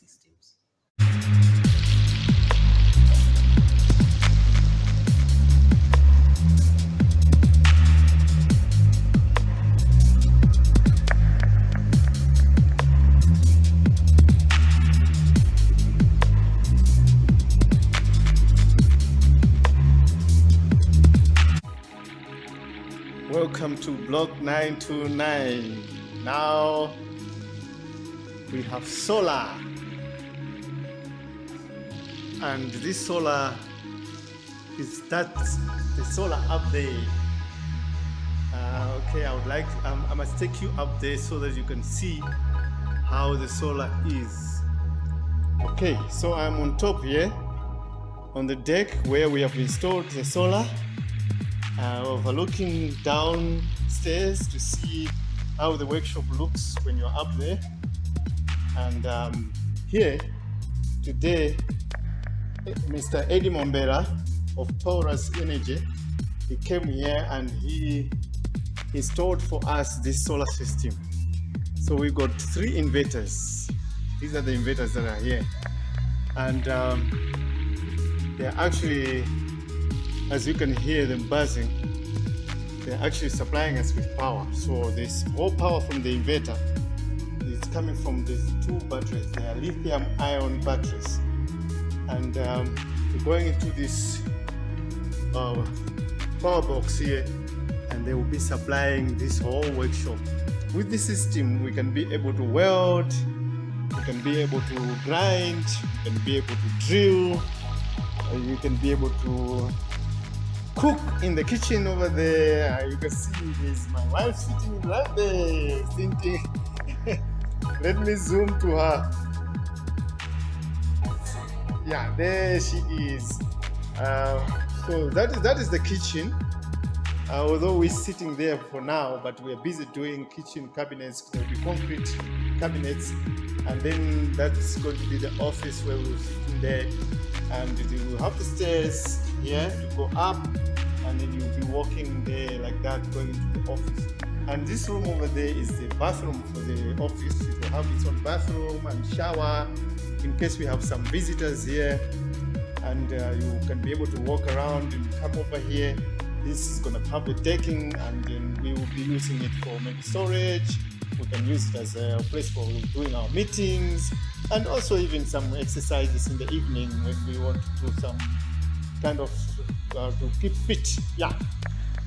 systems. Welcome to block 929. Now we have solar, and this solar is the solar up there. Okay, I must take you up there so that you can see how the solar is. Okay, so I'm on top here on the deck where we have installed the solar, overlooking downstairs to see how the workshop looks when you're up there. And here today, Mr. Eddie Mombera of Taurus Energy, he came here and he installed for us this solar system. So we got 3 inverters. These are the inverters that are here, and they're actually, as you can hear them buzzing, they're actually supplying us with power. So this whole power from the inverter is coming from these 2 batteries. They are lithium-ion batteries, and we're going into this power box here, and they will be supplying this whole workshop. With this system, we can be able to weld, we can be able to grind, we can be able to drill, you can be able to cook in the kitchen over there. You can see there's my wife sitting right there thinking. Let me zoom to her. Yeah, there she is. So that is the kitchen. Although we're sitting there for now, but we're busy doing kitchen cabinets. There'll be concrete cabinets, and then that's going to be the office where we're sitting there. And you will have the stairs here to go up, and then you'll be walking there like that, going into the office. And this room over there is the bathroom for the office. It will have its own bathroom and shower in case we have some visitors here. And you can be able to walk around and come over here. This is going to have the decking, and then we will be using it for maybe storage. We can use it as a place for doing our meetings, and also even some exercises in the evening when we want to do some kind of to keep fit. Yeah.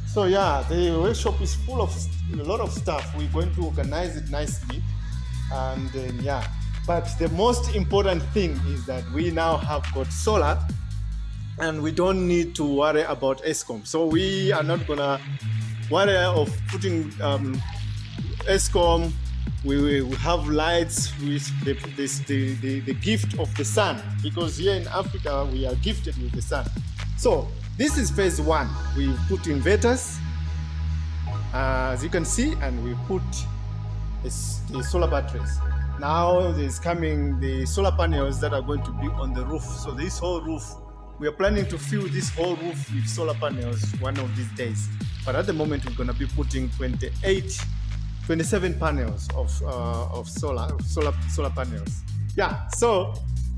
So yeah, the workshop is full of a lot of stuff. We're going to organize it nicely, and yeah. But the most important thing is that we now have got solar, and we don't need to worry about ESCOM. So we are not gonna worry of putting ESCOM. We will have lights with the gift of the sun, because here in Africa we are gifted with the sun. So this is phase 1. We put inverters, as you can see, and we put the solar batteries. Now there's coming the solar panels that are going to be on the roof. So this whole roof, we are planning to fill this whole roof with solar panels one of these days. But at the moment, we're going to be putting 27 panels of solar panels. Yeah, so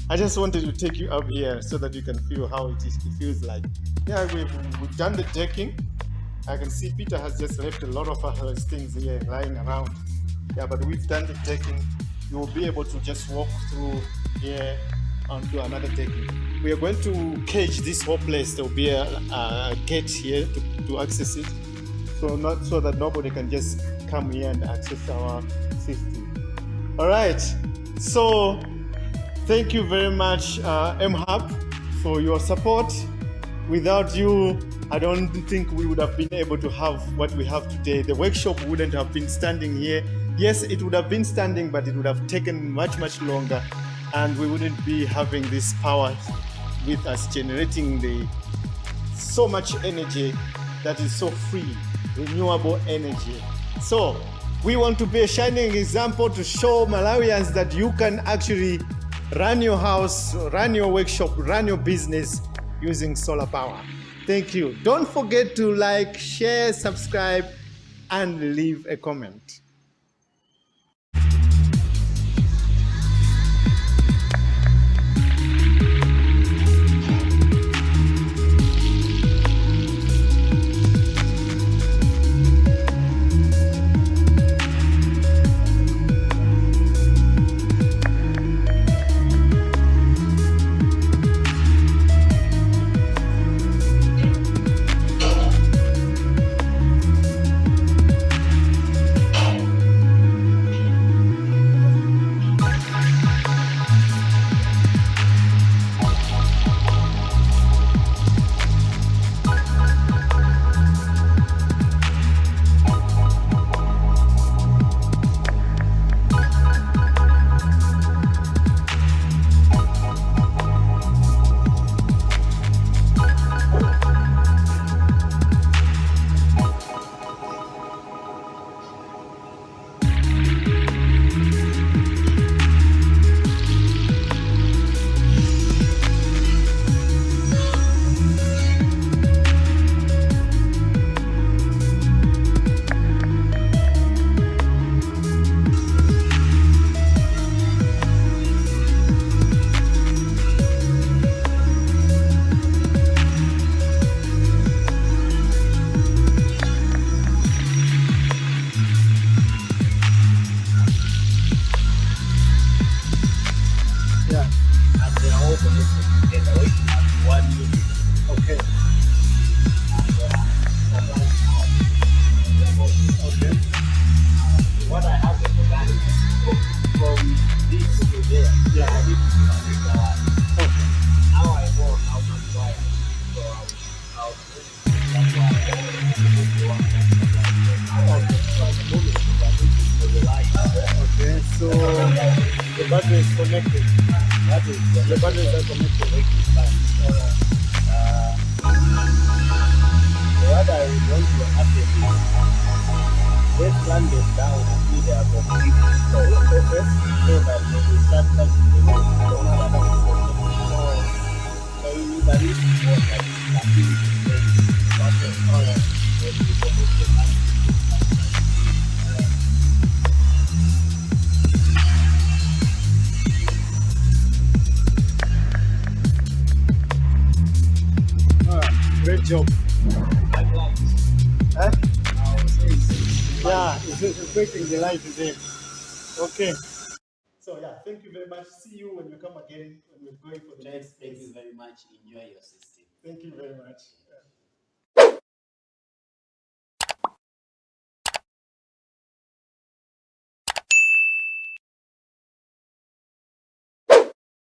I just wanted to take you up here so that you can feel how it feels like. Yeah, we've done the decking. I can see Peter has just left a lot of his things here lying around. Yeah, but we've done the decking. You will be able to just walk through here onto another decking. We are going to cage this whole place. There will be a gate here to access it, so that nobody can just come here and access our system. All right. So thank you very much, MHub, for your support. Without you, I don't think we would have been able to have what we have today. The workshop wouldn't have been standing here. Yes, it would have been standing, but it would have taken much, much longer, and we wouldn't be having this power with us, generating so much energy that is so free, renewable energy. So we want to be a shining example to show Malawians that you can actually run your house, run your workshop, run your business using solar power. Thank you. Don't forget to like, share, subscribe, and leave a comment. Okay, so the battery is connected. The batteries are connected. What I would want to happen is let's run them down until they are complete. Okay. So that when we start touching the road, no matter how it's so you can use it more like stability base. Okay. Alright. When you connect the Great job. light, Huh? I would say it's Yeah, it's reflecting the light there. Okay. So yeah, thank you very much. See you when we come again when we're going for the next thank place. you very much. Enjoy your system. Thank you very much.